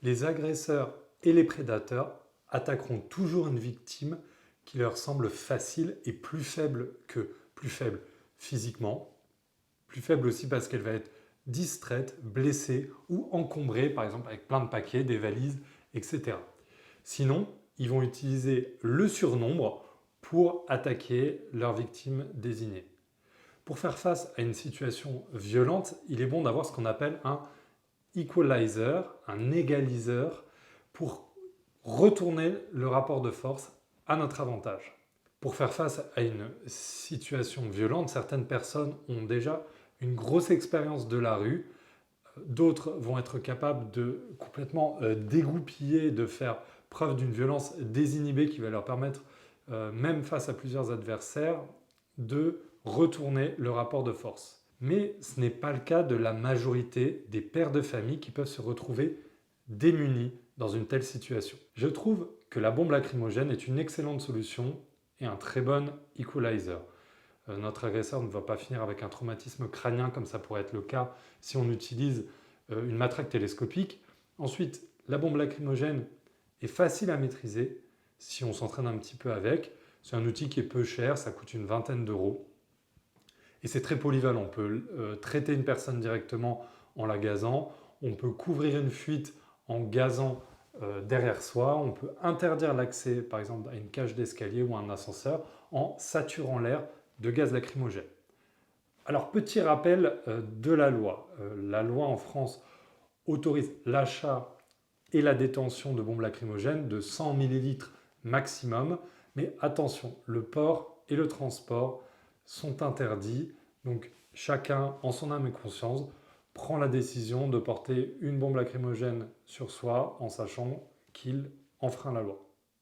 Les agresseurs et les prédateurs attaqueront toujours une victime qui leur semble facile et plus faible qu'eux. Plus faible physiquement, plus faible aussi parce qu'elle va être distraite, blessée ou encombrée, par exemple avec plein de paquets, des valises, etc. Sinon, ils vont utiliser le surnombre pour attaquer leur victime désignée. Pour faire face à une situation violente, il est bon d'avoir ce qu'on appelle un equalizer, un égaliseur, pour retourner le rapport de force à notre avantage. Pour faire face à une situation violente, certaines personnes ont déjà une grosse expérience de la rue, d'autres vont être capables de complètement dégoupiller, de faire preuve d'une violence désinhibée qui va leur permettre, même face à plusieurs adversaires, de retourner le rapport de force. Mais ce n'est pas le cas de la majorité des pères de famille qui peuvent se retrouver démunis dans une telle situation. Je trouve que la bombe lacrymogène est une excellente solution et un très bon equalizer. Notre agresseur ne va pas finir avec un traumatisme crânien comme ça pourrait être le cas si on utilise une matraque télescopique. Ensuite, la bombe lacrymogène est facile à maîtriser si on s'entraîne un petit peu avec. C'est un outil qui est peu cher, ça coûte une vingtaine d'euros. Et c'est très polyvalent. On peut traiter une personne directement en la gazant, on peut couvrir une fuite en gazant derrière soi, on peut interdire l'accès par exemple à une cage d'escalier ou à un ascenseur en saturant l'air de gaz lacrymogène. Alors petit rappel de la loi. La loi en France autorise l'achat et la détention de bombes lacrymogènes de 100 ml maximum, mais attention, le port et le transport sont interdits, donc chacun en son âme et conscience prend la décision de porter une bombe lacrymogène sur soi en sachant qu'il enfreint la loi.